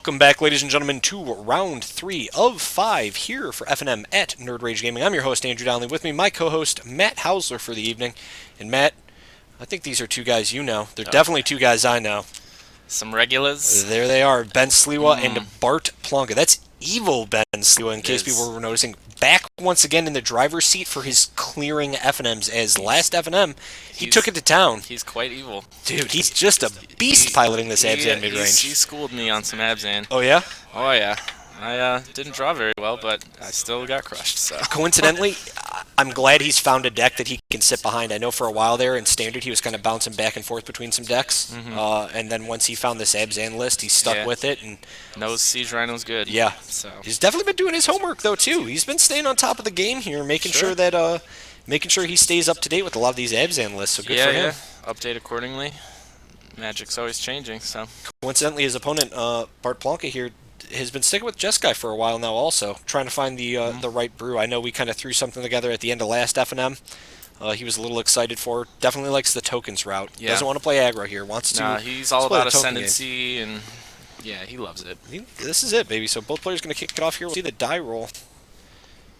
Welcome back, ladies and gentlemen, to round 3 of 5 here for FNM at Nerd Rage Gaming. I'm your host, Andrew Donnelly. With me, my co-host, Matt Hausler for the evening. And Matt, I think these are two guys you know. They're definitely two guys I know. Some regulars. There they are, Ben Sliwa and Bart Plonka. That's evil Ben Sliwa, in case people were noticing. Back once again in the driver's seat for his clearing FNMs, as last FNM, he took it to town. He's quite evil. Dude, he's just a beast piloting this Abzan Midrange. He schooled me on some Abzan. Oh, yeah? Oh, yeah. I didn't draw very well, but I still got crushed. So coincidentally, I'm glad he's found a deck that he can sit behind. I know for a while there in Standard he was kind of bouncing back and forth between some decks, and then once he found this Abzan list, he stuck with it. And knows Siege Rhino's good. Yeah, so he's definitely been doing his homework though too. He's been staying on top of the game here, making sure that making sure he stays up to date with a lot of these Abzan lists. So good for him. Yeah, update accordingly. Magic's always changing. So coincidentally, his opponent Bart Plonka here has been sticking with Jeskai for a while now also, trying to find the right brew. I know we kind of threw something together at the end of last FNM. He was a little excited for. Definitely likes the tokens route. Yeah. Doesn't want to play aggro here. Wants to. He's all about ascendancy, and yeah, he loves it. This is it, baby. So both players going to kick it off here. We'll see the die roll.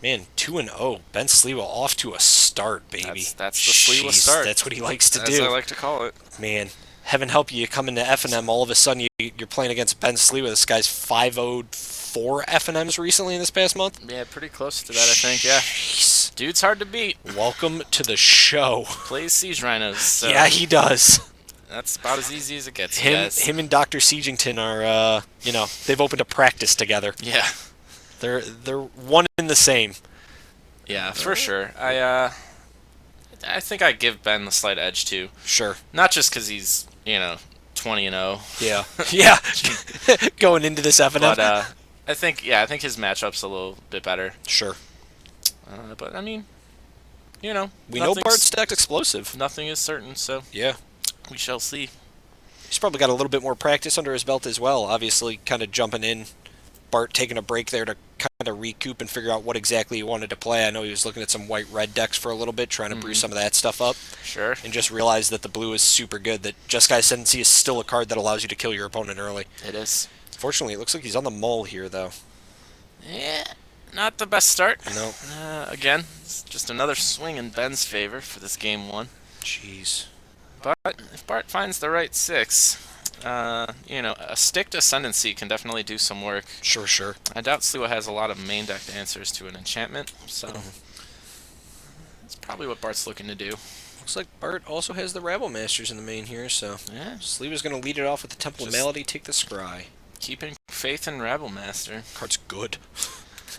Man, 2-0. Ben Sliwa off to a start, baby. That's the Sliwa start. That's what he likes to do. As I like to call it. Man, heaven help you come into FNM, all of a sudden you're playing against Ben Sliwa. This guy's 5-0'd 4 FNMs recently in this past month. Yeah, pretty close to that, I think, yeah. Jeez. Dude's hard to beat. Welcome to the show. Plays Siege Rhinos. So yeah, he does. That's about as easy as it gets, Him and Dr. Siegington are, they've opened a practice together. Yeah. They're one and the same. Yeah, for sure. I think I give Ben the slight edge, too. Sure. Not just because he's, 20-0. Yeah. Yeah. Going into this FNM. But I think his matchup's a little bit better. Sure. But I mean, we know Bart's deck's explosive. Nothing is certain, so yeah, we shall see. He's probably got a little bit more practice under his belt as well. Obviously, kind of jumping in. Bart taking a break there to kind of recoup and figure out what exactly he wanted to play. I know he was looking at some white-red decks for a little bit, trying to brew some of that stuff up. Sure. And just realized that the blue is super good, that Jeskai Ascendancy is still a card that allows you to kill your opponent early. It is. Fortunately, it looks like he's on the mull here, though. Yeah, not the best start. No. Again, it's just another swing in Ben's favor for this game 1. Jeez. But if Bart finds the right 6... a sticked Ascendancy can definitely do some work. Sure. I doubt Sliwa has a lot of main deck answers to an enchantment, so that's probably what Bart's looking to do. Looks like Bart also has the Rabble Masters in the main here, so yeah. Sliwa's going to lead it off with the Temple of Malady, take the Scry. Keeping faith in Rabble Master. Card's good.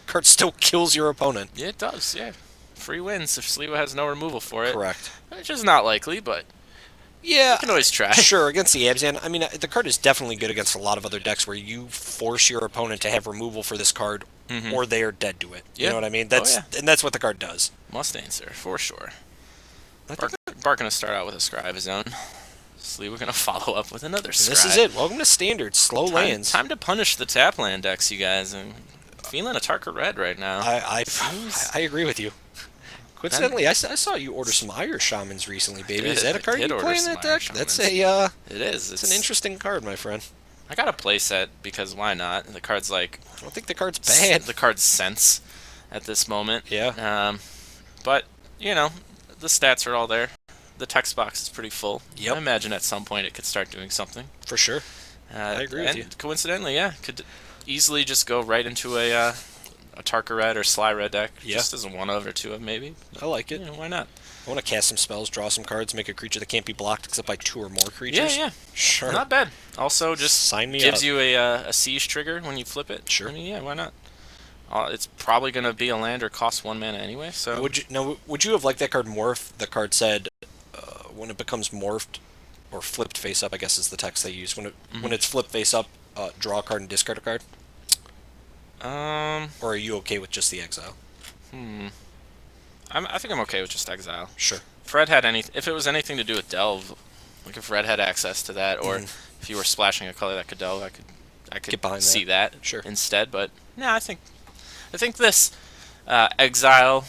Card still kills your opponent. Yeah, it does, yeah. Free wins if Sliwa has no removal for it. Correct. Which is not likely, but... yeah, you can always try. Sure, against the Abzan. I mean, the card is definitely good against a lot of other decks where you force your opponent to have removal for this card, or they are dead to it. Yeah. You know what I mean? And that's what the card does. Must answer, for sure. Bart going to start out with a Scry of his own. Sliwa going to follow up with another Scry. This is it. Welcome to Standard. Slow lands. Time to punish the tap land decks, you guys. I'm feeling a Tarka Red right now. I agree with you. Coincidentally, I saw you order some Irish Shamans recently, baby. Is that a card you play in that deck? That's it is. It's an interesting card, my friend. I got a playset because why not? The card's like... I don't think the card's bad. The card's sense at this moment. Yeah. But, the stats are all there. The text box is pretty full. Yep. I imagine at some point it could start doing something. For sure. I agree with you. Coincidentally, yeah, could easily just go right into a Tarka Red or Sly Red deck, just as a 1-of or 2-of maybe. I like it. Why not? I want to cast some spells, draw some cards, make a creature that can't be blocked except by 2 or more creatures. Yeah. Sure. Not bad. Also, just sign me gives up. you a siege trigger when you flip it. Sure. I mean, yeah, why not? It's probably going to be a land or cost 1 mana anyway. So would you have liked that card more if the card said when it becomes morphed or flipped face up? I guess is the text they use when it's flipped face up. Draw a card and discard a card. Or are you okay with just the exile? I think I'm okay with just exile. Sure. If it was anything to do with delve, like if Red had access to that, or if you were splashing a color that could delve, I could get behind see that sure. instead. But no, I think this exile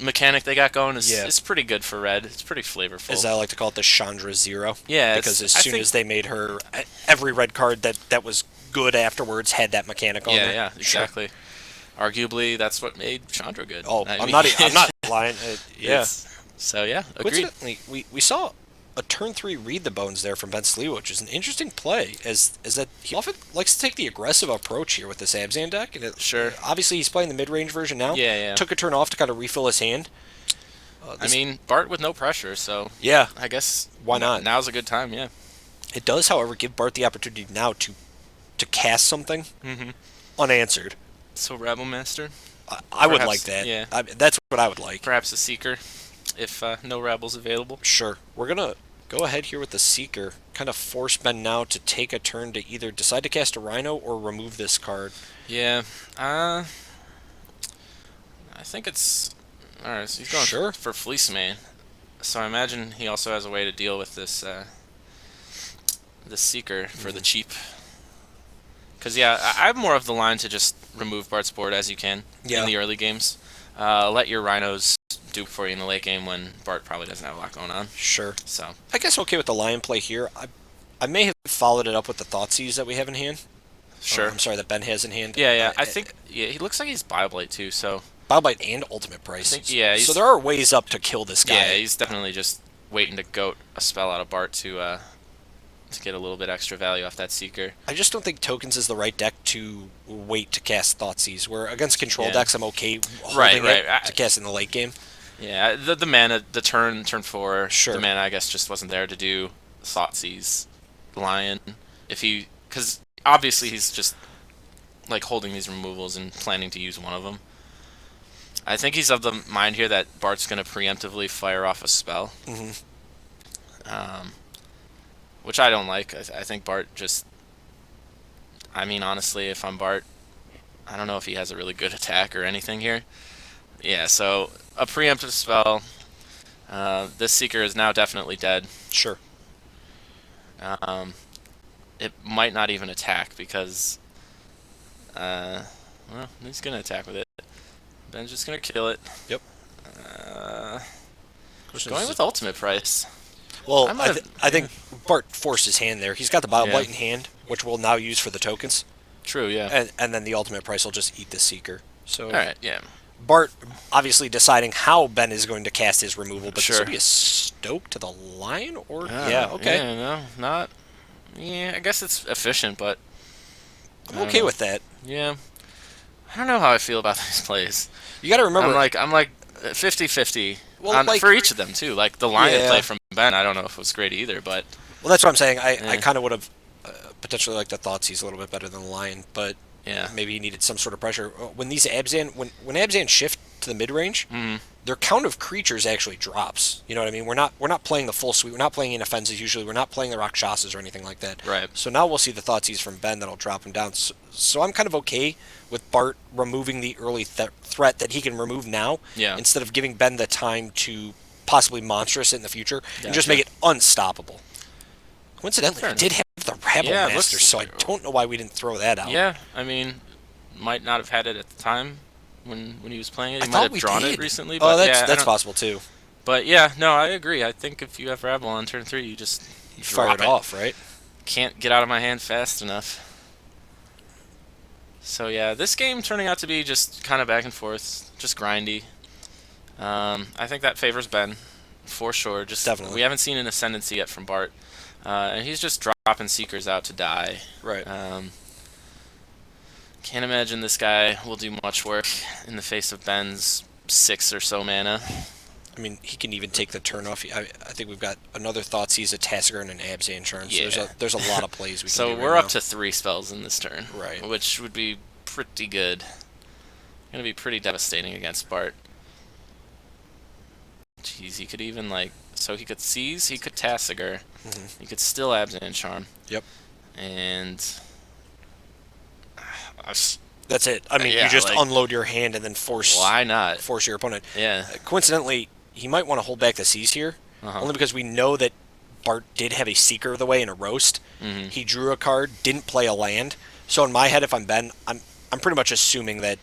mechanic they got going is pretty good for Red. It's pretty flavorful. As I like to call it, the Chandra Zero. Yeah, because as soon as they made her every red card that was good afterwards had that mechanic on there. Yeah, exactly. Sure. Arguably, that's what made Chandra good. Oh, I'm not lying. Yeah. So yeah, agreed. We saw a turn 3 read the bones there from Ben Sliwa, which is an interesting play, as that he often likes to take the aggressive approach here with this Abzan deck. And sure. Obviously, he's playing the mid-range version now. Yeah. Took a turn off to kind of refill his hand. I mean, Bart with no pressure, so yeah, I guess why not? Now's a good time. Yeah. It does, however, give Bart the opportunity now to cast something unanswered. So Rabble Master. I would like that. Yeah. That's what I would like. Perhaps a Seeker, if no Rabbles available. Sure. We're gonna go ahead here with the Seeker. Kind of force Ben now to take a turn to either decide to cast a Rhino or remove this card. Yeah. I think it's alright. So he's going for Fleece Mane. So I imagine he also has a way to deal with this this Seeker for the cheap. Because, yeah, I'm more of the line to just remove Bart's board as you can in the early games. Let your Rhinos do for you in the late game when Bart probably doesn't have a lot going on. Sure. So I guess okay with the Lion play here. I may have followed it up with the Thoughtseize that we have in hand. Sure. I'm sorry, that Ben has in hand. Yeah. I think he looks like he's Bioblade too, so... Bioblade and Ultimate Price. So there are ways up to kill this guy. Yeah, he's definitely just waiting to goat a spell out of Bart to get a little bit extra value off that Seeker. I just don't think Tokens is the right deck to wait to cast Thoughtseize. Where against control decks, I'm okay holding it to cast in the late game. Yeah, the mana, the turn 4, sure. The mana I guess just wasn't there to do Thoughtseize Lion. Because obviously he's just like holding these removals and planning to use one of them. I think he's of the mind here that Bart's going to preemptively fire off a spell. Which I don't like. I think Bart just... I mean, honestly, if I'm Bart, I don't know if he has a really good attack or anything here. Yeah, so a preemptive spell. This Seeker is now definitely dead. Sure. It might not even attack because... well, he's going to attack with it. Ben's just going to kill it. Yep. Going with Ultimate Price. Well, I think Bart forced his hand there. He's got the Bioblade in hand, which we'll now use for the tokens. True, yeah. And then the Ultimate Price will just eat the Seeker. So all right, yeah. Bart obviously deciding how Ben is going to cast his removal, but this will be a Stoke to the Lion? Or okay. Yeah, no, not... Yeah, I guess it's efficient, but... I'm okay with that. Yeah. I don't know how I feel about these plays. You got to remember... I'm like 50-50 for each of them, too. Like, the Lion play from Ben, I don't know if it was great either, but... Well, that's what I'm saying. I kind of would have potentially liked the Thoughtseize a little bit better than the Lion, but maybe he needed some sort of pressure. When these Abzan... When Abzan shift to the mid-range, their count of creatures actually drops. You know what I mean? We're not playing the full suite. We're not playing Inoffensives usually. We're not playing the Rakshasas or anything like that. Right. So now we'll see the Thoughtseize from Ben that'll drop him down. So I'm kind of okay with Bart removing the early threat that he can remove now instead of giving Ben the time to possibly monstrous it in the future and just make it unstoppable. Coincidentally, he did have the Rabble Master, so I don't know why we didn't throw that out. Yeah, I mean, might not have had it at the time when he was playing it. He might have drawn it recently. But that's possible too. But yeah, no, I agree. I think if you have Rabble on turn 3, you just fire it off, right? Can't get out of my hand fast enough. So yeah, this game turning out to be just kind of back and forth, just grindy. I think that favors Ben, for sure. Just definitely. We haven't seen an ascendancy yet from Bart, and he's just dropping Seekers out to die. Right. Can't imagine this guy will do much work in the face of Ben's 6 or so mana. I mean, he can even take the turn off. I think we've got another Thoughtseize, a Tasker, and an Abzan Charm. So there's a lot of plays we can do. So we're up to 3 spells in this turn, right? Which would be pretty good. Going to be pretty devastating against Bart. Jeez, he could even so he could Seize, he could Tassiger, he could still Abzan Charm. Yep. And that's it. I mean, you just unload your hand and then force. Why not? Force your opponent. Yeah. Coincidentally, he might want to hold back the Seize here, only because we know that Bart did have a Seeker of the Way and a Roast. He drew a card, didn't play a land. So in my head, if I'm Ben, I'm pretty much assuming that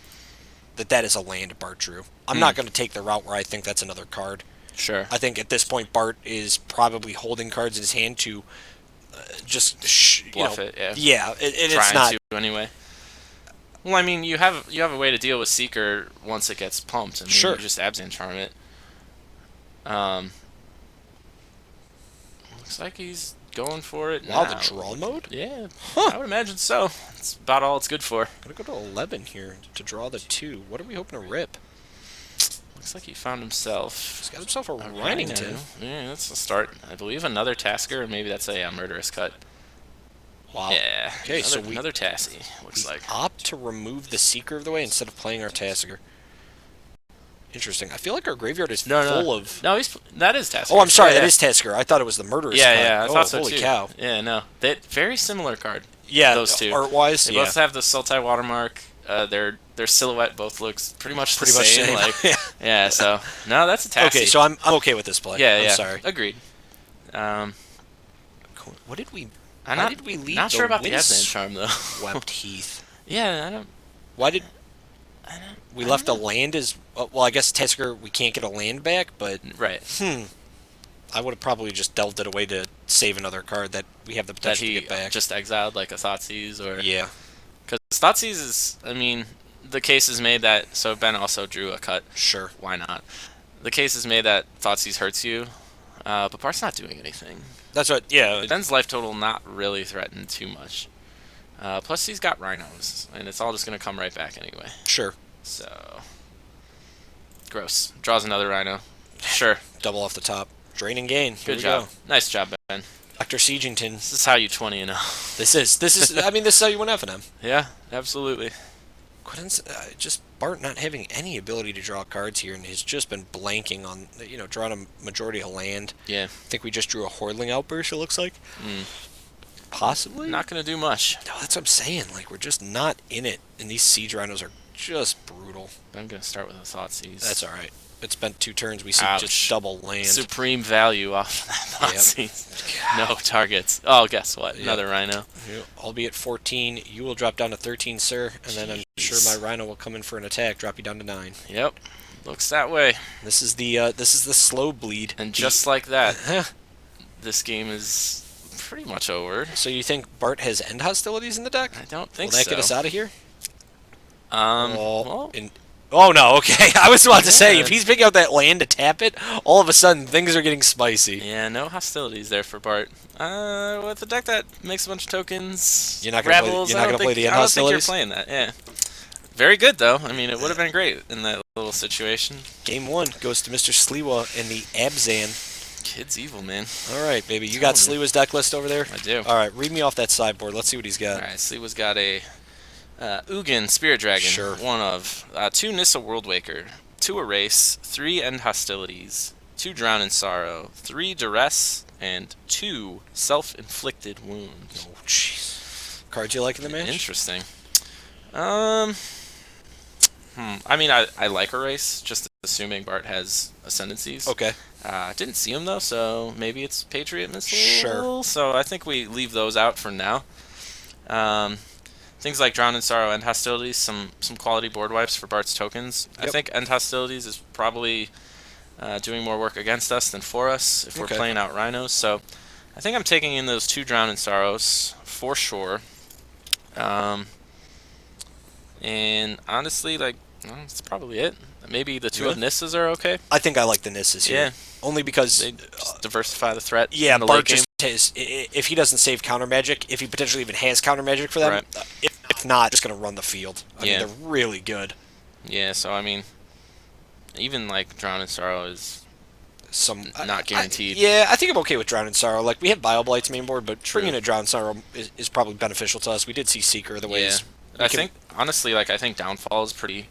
is a land Bart drew. I'm not going to take the route where I think that's another card. Sure. I think at this point Bart is probably holding cards in his hand to just bluff it. Yeah. Yeah, and it's Trying not to anyway. Well, I mean, you have a way to deal with Seeker once it gets pumped. I mean, Sure. You just Abzan charm it. Looks like he's going for it wow now. the draw mode. Yeah, Huh. I would imagine so. It's about all it's good for. Gonna go to 11 here to draw the 2. What are we hoping to rip? Looks like he found himself. He's got himself a a Rhinington. rhino. Yeah, that's a start. I believe another Tasker, or maybe that's a murderous cut. Wow. Yeah. Okay, so another Tassie. Looks like. Opt to remove the Seeker of the way instead of playing our Tasker. Interesting. I feel like our graveyard is full of. No, that is Tasker. Oh, I'm sorry, Yeah, that is Tasker. I thought it was the murderous. Yeah, cut. yeah, I thought so holy too. cow. Yeah, no, very similar card. Yeah, those two. Art-wise, They yeah. both have the Sultai watermark. Their silhouette both looks pretty much the Pretty much same. same. Like, yeah, so no, that's a Tassie. Okay, so I'm okay with this play. Yeah, I'm yeah. sorry. Agreed. What did we? I'm Why did we leave? not sure about the Windswept Abzan charm though. Heath. Yeah, I don't. Why did we I left don't a land as well? I guess Tasker we can't get a land back, but Right. I would have probably just delved it away to save another card that we have the That potential to he get back. just exiled like a Thoughtseize or Yeah, because Thoughtseize is. I mean, the case is made that so Ben also drew a cut. sure. Why not? The case is made that Thoughtseize hurts you, but Bart's not doing anything. That's what. Yeah, Ben's life total not really threatened too much. Plus he's got rhinos, and it's all just gonna come right back anyway. sure. So gross. Draws another rhino. Sure. Double off the top. Drain and gain. Here Good we job. go. Nice job, Ben. Dr. Siegington. This is how you 20 and 0. This is. I mean, this is how you win FNM. Yeah, absolutely. Just Bart not having any ability to draw cards here, and has just been blanking on, drawing a majority of land. Yeah. I think we just drew a Hordling Outburst, it looks like. Possibly? Not gonna do much. No, that's what I'm saying. Like, we're just not in it, and these Siege Rhinos are just brutal. I'm gonna start with a Thoughtseize. That's alright. It's been 2 turns, we see Ouch. just double land. Supreme value off that Thoughtseize. No targets. Oh, guess what? Another rhino. I'll be at 14. You will drop down to 13, sir, and then I'm sure my Rhino will come in for an attack, drop you down to 9. Yep. Looks that way. This is the slow bleed. And just like that, this game is pretty much over. So you think Bart has end hostilities in the deck? I don't think Will that so. get us out of here? Well, Oh no, okay. I was about to say, Yeah. if he's picking out that land to tap it, all of a sudden things are getting spicy. yeah, no hostilities there for Bart. With a deck that makes a bunch of tokens, You're not gonna play- ravels, you're not I don't gonna play think- the end I don't think you're hostilities? playing that, yeah. Very good, though. I mean, it would have been great in that little situation. Game 1 goes to Mr. Sliwa and the Abzan. Kid's evil, man. All right, baby. You got Telling you. Sliwa's deck list over there? I do. All right, read me off that sideboard. Let's see what he's got. Alright, Sliwa's got a Ugin Spirit Dragon. Sure. One of. 2 Nissa Worldwaker. 2 Erase. 3 End Hostilities. 2 Drown in Sorrow. 3 Duress. And 2 Self-Inflicted Wounds. Oh, jeez. Cards you like in the match? Interesting. I mean, I like Erase, just assuming Bart has Ascendancies. Okay. Didn't see him, though, so maybe it's Patriot Missile. Sure. So I think we leave those out for now. Things like Drown in Sorrow, End Hostilities, some quality board wipes for Bart's tokens. I Yep. think End Hostilities is probably doing more work against us than for us if we're Okay. playing out Rhinos. So I think I'm taking in those 2 Drown in Sorrows for sure. And honestly, like, that's probably it. Maybe the 2 of Really? Nissas are okay. I think I like the Nisses here. Yeah. Only because, They just diversify the threat. yeah, in the Bart late game. just has, if he doesn't save counter magic, if he potentially even has counter magic for them, Right. if not, just going to run the field. I Yeah. mean, they're really good. Yeah, so I mean, even like Drown in Sorrow is not guaranteed. I think I'm okay with Drown in Sorrow. Like, we have Bioblights main board, but bringing a Drown in Sorrow is probably beneficial to us. We did see Seeker the ways. I think honestly, like, I think Downfall is pretty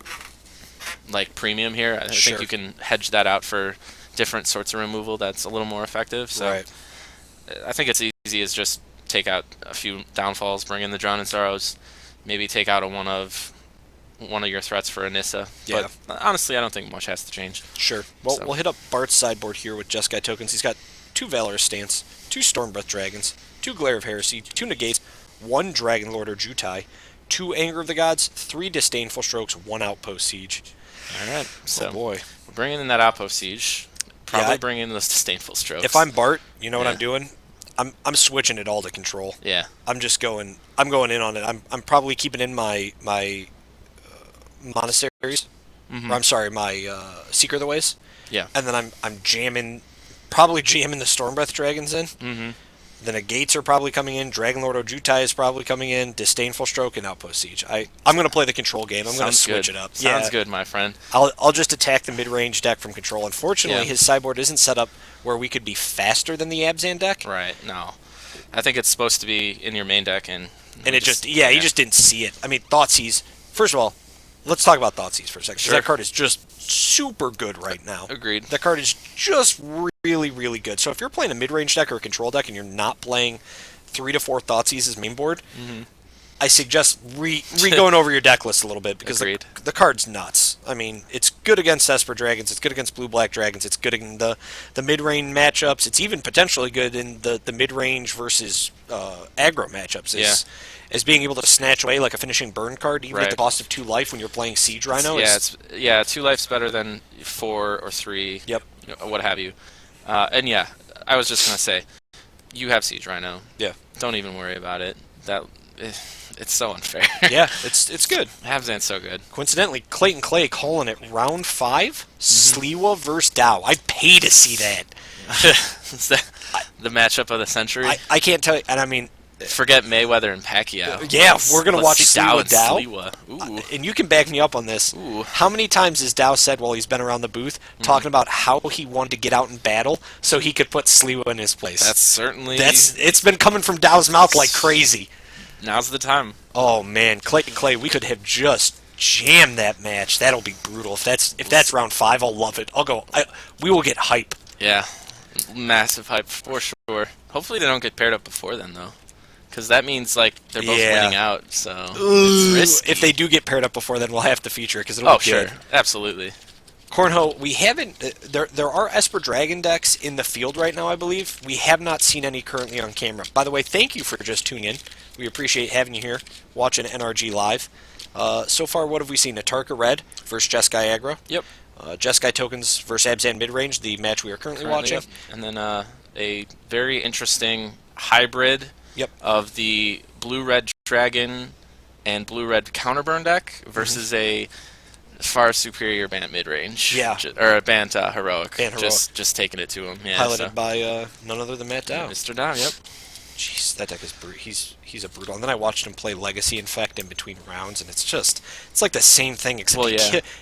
like premium here. I Sure. think you can hedge that out for different sorts of removal that's a little more effective. So Right. I think it's easy as just take out a few Downfalls, bring in the Drown in Sorrows, maybe take out one of your threats for a Nissa. Yeah. But honestly, I don't think much has to change. Sure. Well, So- we'll hit up Bart's sideboard here with Jeskai tokens. He's got 2 Valorous Stance, 2 Stormbreath Dragons, 2 Glare of Heresy, 2 Negates, 1 Dragon Lord or Jutai, 2 Anger of the Gods, 3 Disdainful Strokes, 1 Outpost Siege. All right. So Oh boy. we're bringing in that Outpost Siege. Probably Yeah, bring in those Disdainful Strokes. If I'm Bart, you know what Yeah. I'm doing? I'm switching it all to control. Yeah. I'm going in on it. I'm probably keeping in my monasteries. Or I'm sorry, my Seeker of the Ways. Yeah. And then I'm probably jamming the Stormbreath Dragons in. Mm-hmm. Then the Gates are probably coming in. Dragonlord Ojutai is probably coming in. Disdainful Stroke and Outpost Siege. I'm going to play the control game. I'm going to switch it up. Sounds good, my friend. I'll just attack the mid-range deck from control. Unfortunately, Yeah. his sideboard isn't set up where we could be faster than the Abzan deck. Right. No. I think it's supposed to be in your main deck, and He just didn't see it. I mean, Thoughtseize. First of all, let's talk about Thoughtseize for a second. 'Cause Sure. that card is just super good right now. Agreed. That card is just really, really good. So if you're playing a mid-range deck or a control deck and you're not playing 3 to 4 Thoughtseizes main board, I suggest going over your deck list a little bit because the card's nuts. I mean, it's good against Esper Dragons. It's good against Blue-Black Dragons. It's good in the mid-range matchups. It's even potentially good in the mid-range versus aggro matchups. As being able to snatch away like a finishing burn card, even at the cost of 2 life when you're playing Siege Rhino. 2 life's better than 4 or 3. Yep. What have you. And yeah, I was just going to say, you have Siege Rhino. Yeah. Don't even worry about it. It's so unfair. Yeah, it's good. Abzan's so good. Coincidentally, Clayton Clay calling it round 5, Sliwa versus Dow. I'd pay to see that. Is that the matchup of the century? I can't tell you, and I mean... Forget Mayweather and Pacquiao. Yeah, we're going to watch Sliwa Dow. Ooh. And you can back me up on this. Ooh. How many times has Dow said while he's been around the booth talking about how he wanted to get out in battle so he could put Sliwa in his place? That's certainly... It's been coming from Dow's mouth like crazy. Now's the time. Oh, man. Clayton Clay, we could have just jammed that match. That'll be brutal. If that's round 5, I'll love it. We will get hype. Yeah. Massive hype for sure. Hopefully they don't get paired up before then, though. Because that means, like, they're both winning out, so it's risky. If they do get paired up before, then we'll have to feature it, because it'll be good. Sure. Absolutely. Cornho, we haven't... There are Esper Dragon decks in the field right now, I believe. We have not seen any currently on camera. By the way, thank you for just tuning in. We appreciate having you here, watching NRG live. So far, what have we seen? Atarka Red versus Jeskai Aggro. Yep. Jeskai Tokens versus Abzan Midrange, the match we are currently watching. Yep. And then a very interesting hybrid of the Blue-Red Dragon and Blue-Red Counterburn deck versus a far superior Bant Midrange. Yeah. Or a Bant Heroic. Bant Heroic. Just taking it to him. Yeah, Piloted by none other than Matt Dow. Mr. Dow, yep. Jeez, that deck is he's a brutal. And then I watched him play Legacy Infect in between rounds, and it's like the same thing, except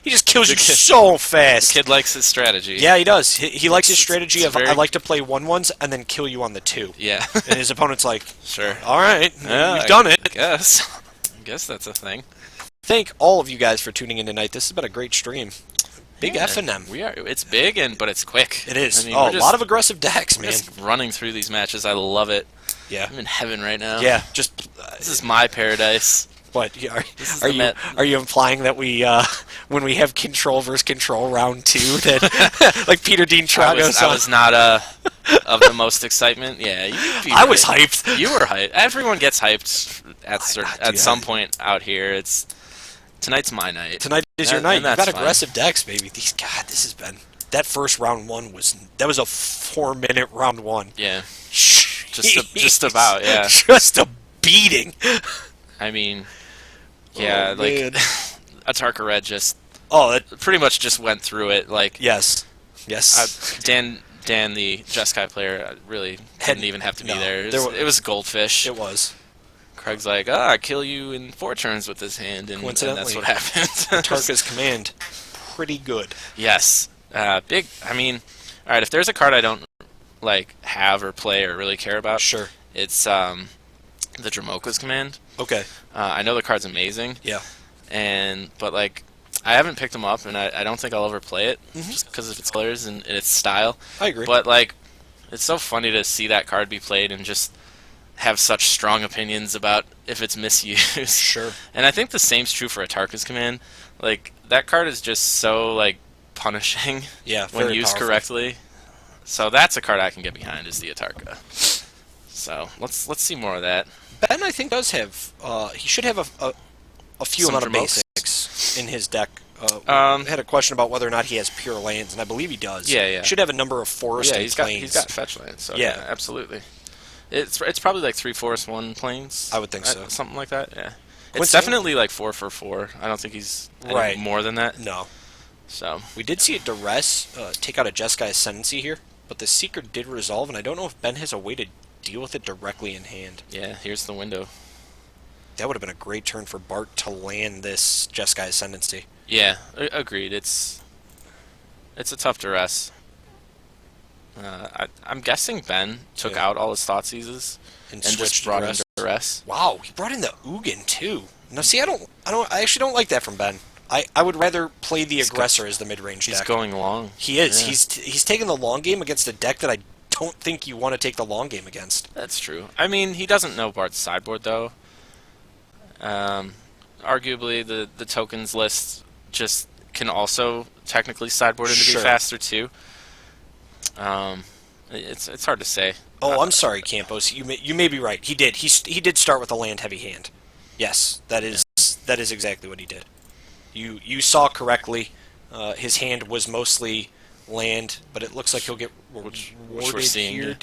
he just kills you so fast. The kid likes his strategy. Yeah, he does. He likes his strategy of I like to play 1/1s and then kill you on the 2. Yeah. And his opponent's like, sure. All right, we've done it. I guess that's a thing. Thank all of you guys for tuning in tonight. This has been a great stream. Big FNM. It's big but it's quick. It is. I mean, a lot of aggressive dects, man. Just running through these matches. I love it. Yeah. I'm in heaven right now. Yeah, this is my paradise. What are you implying that we when we have control versus control round 2 that like Peter Dean Tragos? I was not of the most excitement. Yeah, I was hyped. You were hyped. Everyone gets hyped at some point out here. Tonight's my night. Tonight is your night. You've got aggressive decks, baby. This has been that first round 1 was a 4-minute round 1. Yeah. Just about, yeah. Just a beating. I mean, yeah, man. Atarka Red pretty much just went through it. Like yes. Dan, the Jeskai player, really didn't even have to be there. It was Goldfish. It was. Craig's like, I kill you in 4 turns with this hand, and that's what happened. Atarka's command, pretty good. Yes, big. I mean, all right. If there's a card I don't have or play or really care about, sure, it's the Dramoka's command. Okay. I know the card's amazing. Yeah. But I haven't picked him up, and I don't think I'll ever play it just because of its colors and its style. I agree. But it's so funny to see that card be played and just have such strong opinions about if it's misused. Sure. And I think the same's true for Atarka's command. That card is just so punishing. Yeah. When used correctly. So that's a card I can get behind, is the Atarka. So let's see more of that. Ben, I think, does have he should have a few amount of basics in his deck. I had a question about whether or not he has pure lands, and I believe he does. Yeah. He should have a number of forest and plains. He's got fetch lands. So yeah, absolutely. It's probably like 3 forest 1 planes. I would think so. Something like that. Yeah. It's definitely like 4 for 4. I don't think he's any more than that. No. So we did see a duress take out a Jeskai Ascendancy here, but the Seeker did resolve, and I don't know if Ben has a way to deal with it directly in hand. Yeah, here's the window. That would have been a great turn for Bart to land this Jeskai Ascendancy. Yeah, agreed. It's a tough duress. I'm guessing Ben took out all his Thoughtseizes and just brought in duress. Wow, he brought in the Ugin too. Now, see, I actually don't like that from Ben. I would rather play the aggressor as the mid-range deck. He's going long. He is. Yeah. He's taking the long game against a deck that I don't think you want to take the long game against. That's true. I mean, he doesn't know Bart's sideboard though. Arguably, the tokens list just can also technically sideboard him to be faster too. It's hard to say. Oh, I'm sorry, Campos. You may be right. He did. He did start with a land heavy hand. Yes, that is exactly what he did. You saw correctly. His hand was mostly land, but it looks like he'll get which we're seeing here.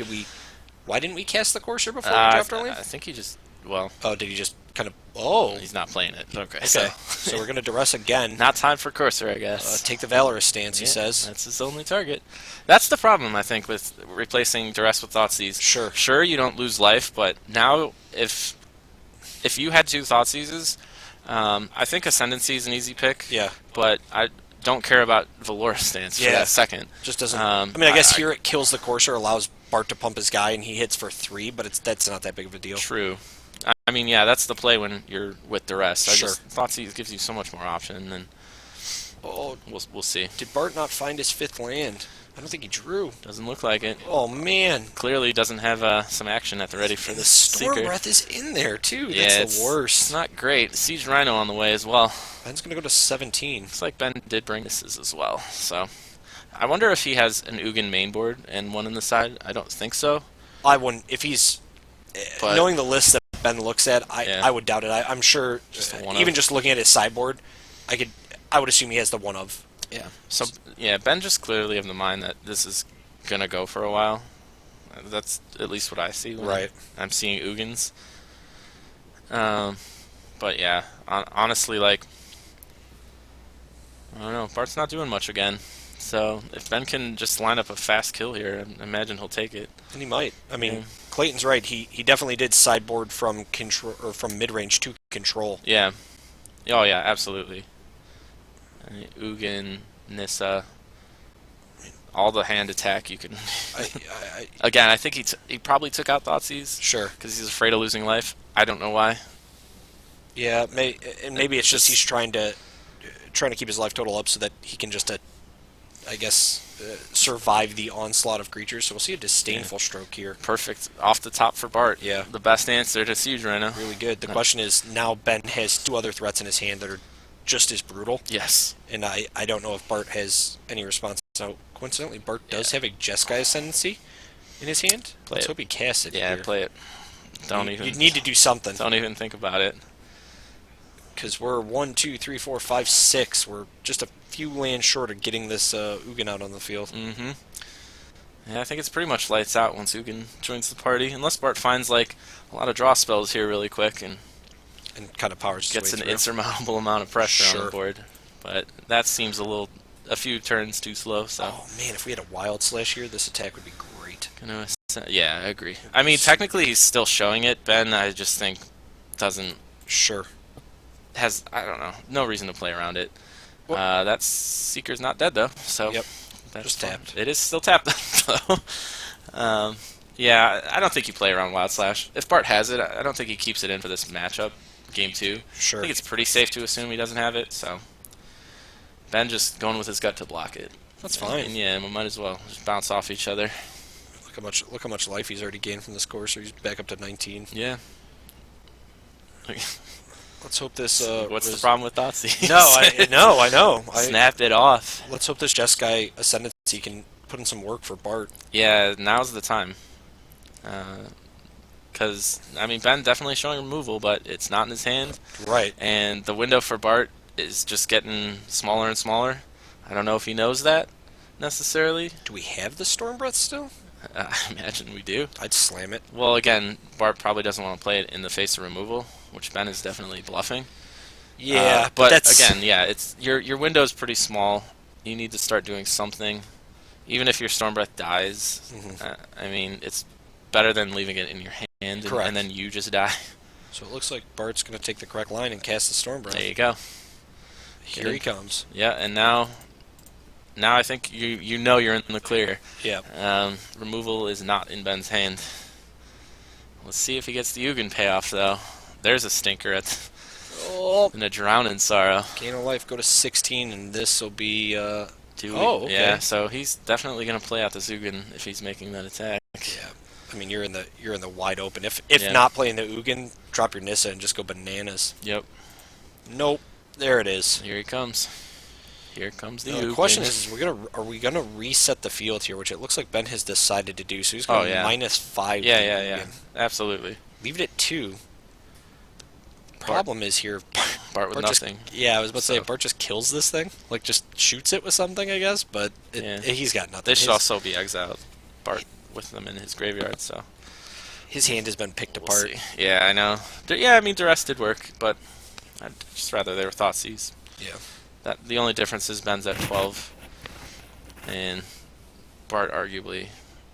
Why didn't we cast the Courser before we draft our land? I think he just Oh, did he just kind of? Oh, he's not playing it. Okay. So we're gonna duress again. Not time for Courser, I guess. Take the Valorous stance, he says. That's his only target. That's the problem, I think, with replacing duress with Thoughtseize. Sure, you don't lose life, but now if you had 2 Thoughtseizes, I think Ascendancy is an easy pick. Yeah. But I don't care about Valorous stance for that second. Just doesn't. I mean, I guess here it kills the Courser, allows Bart to pump his guy, and he hits for 3, but that's not that big of a deal. True. I mean, yeah, that's the play when you're with duress. Thoughtseize gives you so much more option, and we'll see. Did Bart not find his 5th land? I don't think he drew. Doesn't look like it. Oh, man. Clearly doesn't have some action at the ready for the Seeker. Storm Breath is in there, too. That's the worst. It's not great. Siege Rhino on the way as well. Ben's going to go to 17. Looks like Ben did bring misses as well. So I wonder if he has an Ugin mainboard and one in the side. I don't think so. I wouldn't. If he's... knowing the list that Ben looks at, I would doubt it. I'm sure, even just looking at his sideboard, I would assume he has the one of. Yeah. So Ben just clearly of the mind that this is gonna go for a while. That's at least what I see. When I'm seeing Ugins. But yeah, honestly, like, I don't know. Bart's not doing much again. So if Ben can just line up a fast kill here, I imagine he'll take it. And he might. I mean, Clayton's right. He definitely did sideboard from control or from mid range to control. Yeah. Oh yeah, absolutely. Ugin, Nissa, all the hand attack you can. Again, I think he probably took out Thoughtseize. Sure. Because he's afraid of losing life. I don't know why. Yeah, maybe it's just he's trying to keep his life total up so that he can just, I guess, survive the onslaught of creatures. So we'll see a disdainful stroke here. Perfect. Off the top for Bart. Yeah. The best answer to Siege right now. Really good. The question is, now Ben has 2 other threats in his hand that are just as brutal. Yes. And I don't know if Bart has any response. So, coincidentally, Bart does have a Jeskai Ascendancy in his hand. Let's hope he casts it. Yeah, here. Play it. You need to do something. Don't even think about it. Because we're 1, 2, 3, 4, 5, 6. We're just a few lands short of getting this Ugin out on the field. Mm-hmm. Yeah, I think it's pretty much lights out once Ugin joins the party. Unless Bart finds like a lot of draw spells here really quick and kind of powers his gets way an through. Insurmountable amount of pressure on the board. But that seems a few turns too slow. So. Oh man, if we had a Wild Slash here, this attack would be great. Yeah, I agree. I mean, technically he's still showing it. Ben, I just think, doesn't... Has, I don't know, no reason to play around it. That Seeker's not dead, though, so... Yep, that's just tapped. It is still tapped, though. Yeah, I don't think you play around Wild Slash. If Bart has it, I don't think he keeps it in for this matchup, Game 2. Sure. I think it's pretty safe to assume he doesn't have it, so... Ben just going with his gut to block it. That's fine. And yeah, we might as well just bounce off each other. Look how much life he's already gained from this course. So he's back up to 19. Yeah. Let's hope this. What's the problem with Thoughtseize? I know. Snap it off. Let's hope this Jeskai Ascendancy can put in some work for Bart. Yeah, now's the time. Because I mean, Ben definitely showing removal, but it's not in his hand. Right. And the window for Bart is just getting smaller and smaller. I don't know if he knows that necessarily. Do we have the Storm Breath still? I imagine we do. I'd slam it. Well, again, Bart probably doesn't want to play it in the face of removal, which Ben is definitely bluffing. Yeah, but that's... again, yeah, it's your window is pretty small. You need to start doing something, even if your Storm Breath dies. I mean, it's better than leaving it in your hand and then you just die. So it looks like Bart's going to take the correct line and cast the Storm Breath. There you go. Here he comes. Yeah, and now I think you know you're in the clear. Yeah. Removal is not in Ben's hand. Let's see if he gets the Ugin payoff, though. There's a stinker in a Drown in Sorrow. Gain of life, go to 16, and this will be... okay. Yeah, so he's definitely going to play out the Ugin if he's making that attack. Yeah. I mean, you're in the wide open. If Yeah. not playing the Ugin, drop your Nissa and just go bananas. Yep. Nope. There it is. Here he comes. Here comes the The Ugin. question is are we gonna reset the field here, which it looks like Ben has decided to do. So he's going -5. Yeah. Absolutely. Leave it at 2. Problem is here, Bart with Bart nothing. I was about to say Bart just kills this thing, like just shoots it with something, I guess. But he's got nothing. They should also be exiled. Bart with them in his graveyard, so his hand has been picked we'll apart. see. Yeah, I know. Yeah, I mean, Duress did work, but I'd just rather they were Thoughtseize. Yeah. The only difference is Ben's at 12, and Bart arguably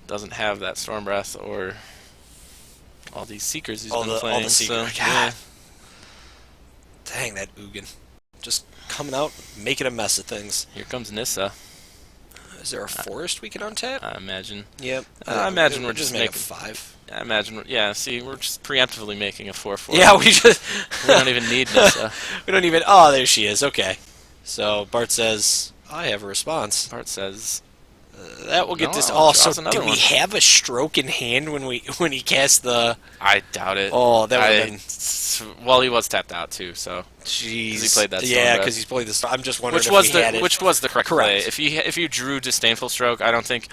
doesn't have that Storm Breath or all these Seekers he's been playing. All the Seekers. So, yeah. Dang, that Ugin. Just coming out, making a mess of things. Here comes Nissa. Is there a forest we can untap? I imagine. Yep. I imagine we're just making a 5. I imagine. Yeah. See, we're just preemptively making a 4/4. Yeah, we just we don't even need Nissa. We don't even. Oh, there she is. Okay. So Bart says, "I have a response." Bart says, "That will get this." Oh, So another do we one. have a stroke in hand when he casts the? I doubt it. Oh, that would have been. Well, he was tapped out too, so. Jeez. He played that. Yeah, because he's played this. I'm just wondering which was the correct play. If you drew Disdainful Stroke, I don't think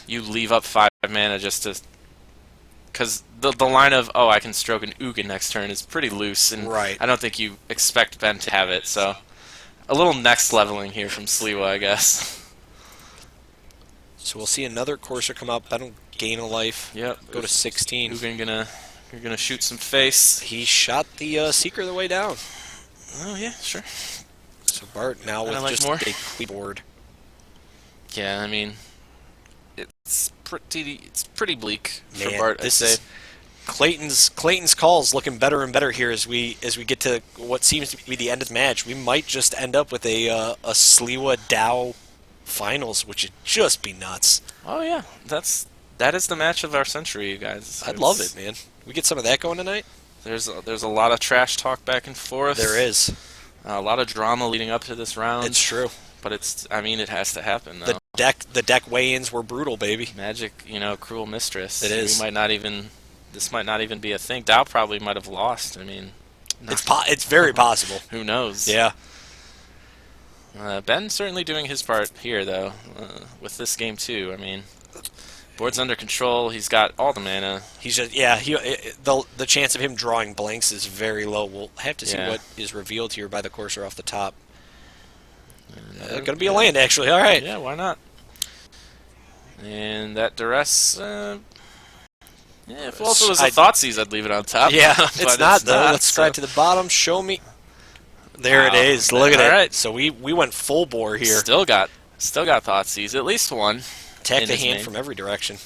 you leave up 5 mana just to. Because the line of I can stroke an Ugin next turn is pretty loose, and I don't think you expect Ben to have it. So a little next leveling here from Sliwa, I guess. So we'll see another Courser come out. Ben will gain a life. Yep. Go to 16. Ugin gonna shoot some face. He shot the Seeker the way down. Oh yeah, sure. So Bart now with just a keyboard. Yeah, I mean, it's pretty bleak for Man, Bart. This is Clayton's calls looking better and better here as we get to what seems to be the end of the match. We might just end up with a Sliwa Dow finals, which would just be nuts. Oh yeah, that is the match of our century, you guys. I'd love it, man. We get some of that going tonight. There's a lot of trash talk back and forth. There is a lot of drama leading up to this round. It's true, but it has to happen. Though. The deck weigh-ins were brutal, baby. Magic, cruel mistress. It is. This might not even be a thing. Dow probably might have lost. I mean, it's very possible. Who knows? Yeah. Ben certainly doing his part here, though, with this game too. I mean, board's under control. He's got all the mana. He's just the chance of him drawing blanks is very low. We'll have to see what is revealed here by the Courser off the top. Going to be a land, actually. All right. Yeah, why not? And that Duress. If also was a Thoughtseize, I'd leave it on top. Yeah, it's not though. Let's slide to the bottom. Show me. There it is. Look at it. Right. So we went full bore here. Still got Thoughtseize. At least one. Attack the hand from every direction.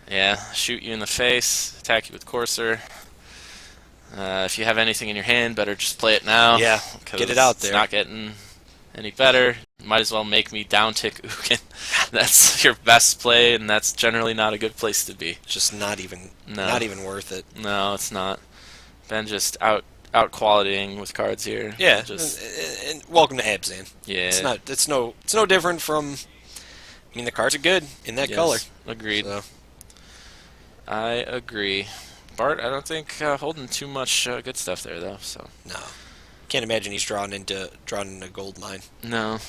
Yeah, shoot you in the face. Attack you with Courser. If you have anything in your hand, better just play it now. Yeah, get it out there. It's not getting any better. Might as well make me down-tick Ugin. That's your best play, and that's generally not a good place to be. Just not even worth it. No, it's not. Ben just out-qualitying with cards here. Yeah, and welcome to Abzan. Yeah. It's no different from. I mean, the cards are good in that color. Agreed. So. I agree. Bart, I don't think holding too much good stuff there, though. So. No. Can't imagine he's drawn into a gold mine. No.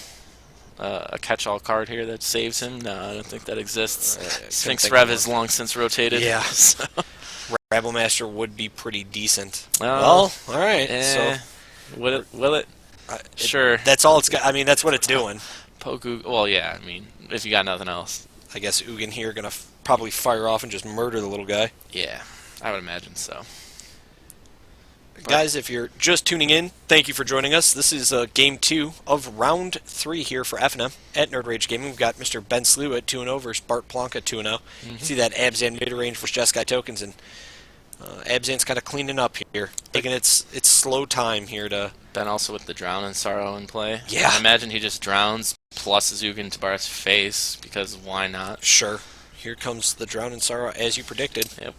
A catch-all card here that saves him? No, I don't think that exists. Sphinx Rev has long since rotated. Yeah. So. Rabble Master would be pretty decent. Well, all right. So will it? Sure. That's all it's got. I mean, that's what it's doing. Poke. Well, yeah. I mean, if you got nothing else. I guess Ugin here gonna probably fire off and just murder the little guy. Yeah, I would imagine so. Guys, if you're just tuning in, thank you for joining us. This is Game 2 of Round 3 here for FNM at NRG Gaming. We've got Mr. Ben Sliwa at 2-0 versus Bart Plonka at 2-0. You see that Abzan Midrange versus Jeskai tokens, and Abzan's kind of cleaning up here, taking its slow time here to... Ben also with the Drown and Sorrow in play. Yeah. I imagine he just drowns plus Zugan to Bart's face, because why not? Sure. Here comes the Drown and Sorrow, as you predicted. Yep.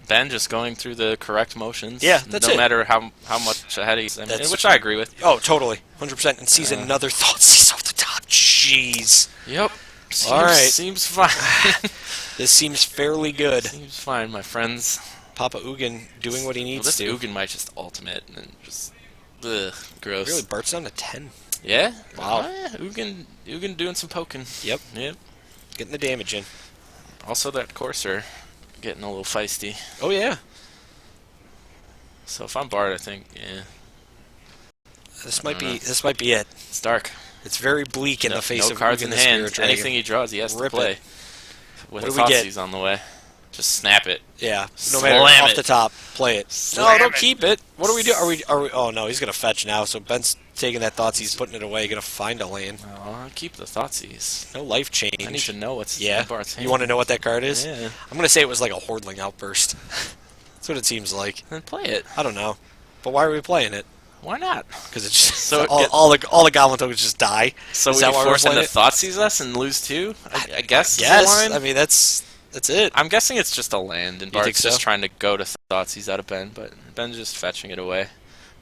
Ben just going through the correct motions. Yeah, that's no it. matter how much ahead he's... which I agree with. Oh, totally. 100%. And sees another thought. Sees off the top. Jeez. Yep. All right. Seems fine. This seems fairly good. Seems fine, my friends. Papa Ugin doing what he needs this to. Ugin might just ultimate and just... Ugh, gross. Really, Bart's down to 10. Yeah? Wow. Oh, yeah. Ugin doing some poking. Yep. Yep. Getting the damage in. Also that Courser getting a little feisty. Oh, yeah. So if I'm Bart, I think, yeah. This might be it. It's dark. It's very bleak in the face no of cards Ugin in the hand. Spirit Dragon. Anything he draws, he has to Rip play. it. With What the do we get? Thoughtseize on the way. Just snap it. Yeah. No Slam matter off it. the top, play it. Slam No, don't it. keep it. What do we do? Are we? Oh no, he's gonna fetch now. So Ben's taking that thoughts. He's putting it away. Gonna find a land. Oh, I'll keep the Thoughtseize. No life change. I need to know what's Yeah. in Bart's hand. You want to know what that card is? Yeah. I'm gonna say it was like a Hordling outburst. That's what it seems like. Then play it. I don't know. But why are we playing it? Why not? Because it's just So it all the goblin tokens just die. So Is we that why we're force him to playing it? Thoughtseize us and lose two? I guess. is the Yes. line? I mean that's it. I'm guessing it's just a land, and You think Bart's just so? trying to go to Thoughtseize out of Ben, but Ben's just fetching it away.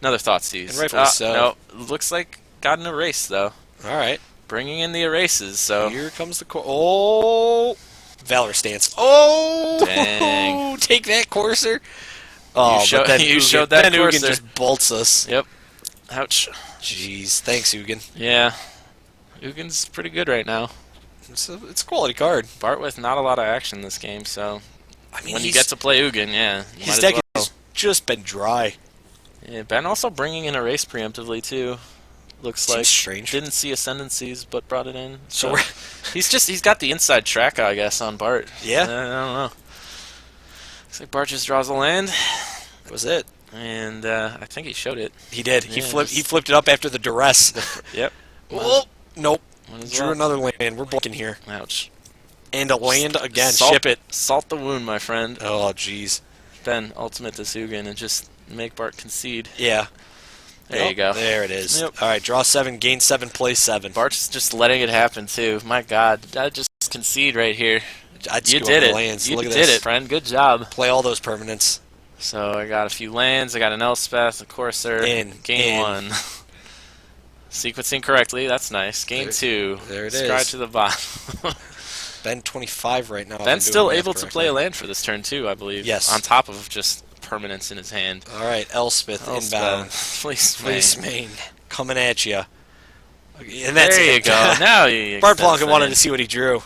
Another Thoughtseize. And rightfully so. No, looks like got an erase, though. All right. Bringing in the erases, so... Here comes the Oh, Valor stance. Oh, Dang. Take that, Courser. Oh, You show- but then you Ugin, showed that then Ugin Courser. just bolts us. Yep. Ouch. Jeez, thanks, Ugin. Yeah. Ugin's pretty good right now. It's a quality card. Bart with not a lot of action this game, so... I mean, when you get to play Ugin, yeah. you his might as deck well. has just been dry. Yeah, Ben also bringing in erase preemptively, too. Looks Seems like strange. didn't see Ascendancies, but brought it in. So So we're- he's got the inside track, I guess, on Bart. Yeah? I don't know. Looks like Bart just draws a land, That was it. and I think he showed it. He did. He Yeah, flipped. He just- flipped it up after the duress. Yep. Oh, nope. Might as Drew well. another land. We're blinking here. Ouch. And a land again. Salt, Ship it. Salt the wound, my friend. Oh, jeez. Ben, ultimate this Ugin, and just make Bart concede. Yeah. There you go. There it is. Yep. All right, draw 7, gain 7, play 7. Bart's just letting it happen, too. My God. I just concede right here. I'd You just go did on the it. lands. You Look at did this. it, friend. Good job. Play all those permanents. So I got a few lands. I got an Elspeth, a Courser. Game 1. Sequencing correctly. That's nice. Game 2. There it Scribe is. to the bottom. Ben 25 right now. if I'm Ben's doing still math able to play a correctly. land for this turn, too, I believe. Yes. On top of just permanence in his hand. All right, Elspeth inbound. Fleece Fleece Mane. Mane coming at you. And There that's you it. go. Now you Bart extend Blanca wanted thing. to see what he drew.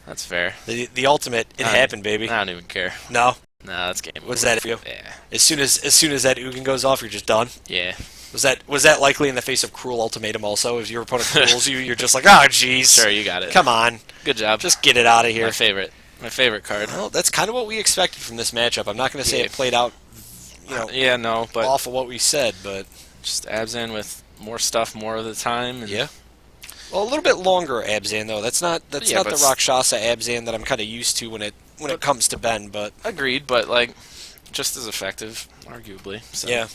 That's fair. The ultimate. It happened, baby. I don't even care. No. No, that's game Was over. that for you? Yeah. As soon as that Ugin goes off, you're just done. Yeah. Was that likely in the face of Cruel Ultimatum also? If your opponent cruels you, you're just like, oh, jeez. Sure, you got it. Come on. Good job. Just get it out of here. my favorite. My favorite card. Well, that's kind of what we expected from this matchup. I'm not going to say Yeah. it played out, you know, Yeah, no, but off of what we said, but just Abzan with more stuff more of the time. And yeah. Well, a little bit longer Abzan though. That's not Yeah, the but Rakshasa Abzan that I'm kind of used to when it comes to Ben. But Agreed, but like just as effective, arguably. So yeah,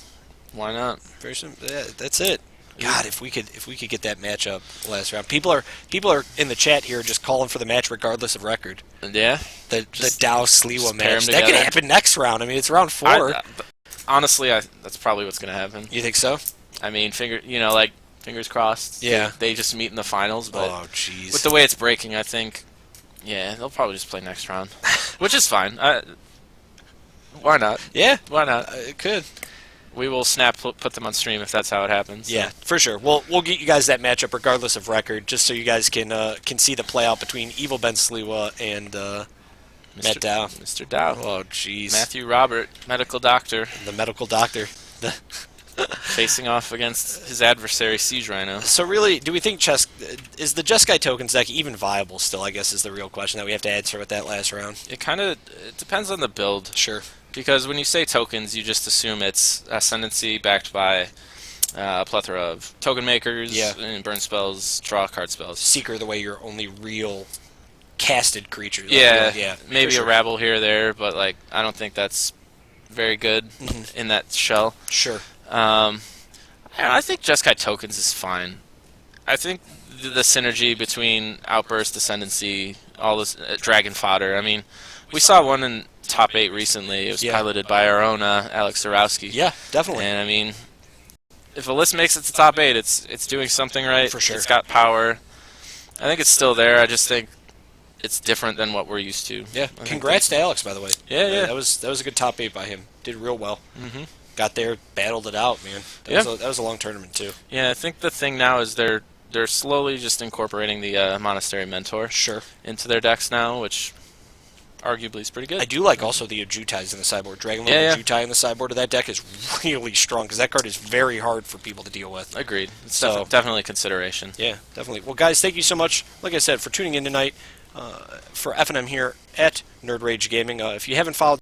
why not? very simple. Yeah, that's it. God, if we could get that matchup last round. People are in the chat here just calling for the match regardless of record. Yeah. The Just- Dow Sliwa just pair 'em match that could together. happen next round. I mean, it's round 4. Honestly, that's probably what's gonna happen. You think so? I mean, fingers crossed. Yeah. They just meet in the finals, but Oh, jeez. with the way it's breaking, I think, yeah, they'll probably just play next round, which is fine. Why not? Yeah, Why not? it could. We will put them on stream if that's how it happens. Yeah, for sure. We'll get you guys that matchup regardless of record, just so you guys can see the play out between Evil Ben Sliwa and Matt Dow. Mr. Dow. Oh, jeez. Matthew Robert, medical doctor. The medical doctor. facing off against his adversary, Siege Rhino. So really, do we think is the Jeskai tokens deck even viable still, I guess is the real question that we have to answer with that last round. It depends on the build. Sure. Because when you say tokens, you just assume it's Ascendancy backed by a plethora of token makers, and burn spells, draw card spells. Seeker, the way your only real casted creature. Yeah, maybe a rabble here or there, but like I don't think that's very good in that shell. Sure. I think Jeskai tokens is fine. I think the synergy between Outburst, Ascendancy, all this Dragon Fodder. I mean, we saw one in top 8 recently. It was piloted by our own Alex Zarowski. Yeah, definitely. And I mean, if a list makes it to top 8, it's doing something right. For sure. It's got power. I think it's still there. I just think it's different than what we're used to. Yeah. Congrats to Alex, by the way. Yeah. That was a good top 8 by him. Did real well. Mm-hmm. Got there, battled it out, man. That was a long tournament too. Yeah, I think the thing now is they're slowly just incorporating the Monastery Mentor into their decks now, which arguably is pretty good. I do like also the Ajutais in the sideboard. Dragonlord Ajutai in the sideboard of that deck is really strong because that card is very hard for people to deal with. Agreed. It's definitely a consideration. Yeah, definitely. Well, guys, thank you so much, like I said, for tuning in tonight for FNM here at Nerd Rage Gaming. If you haven't followed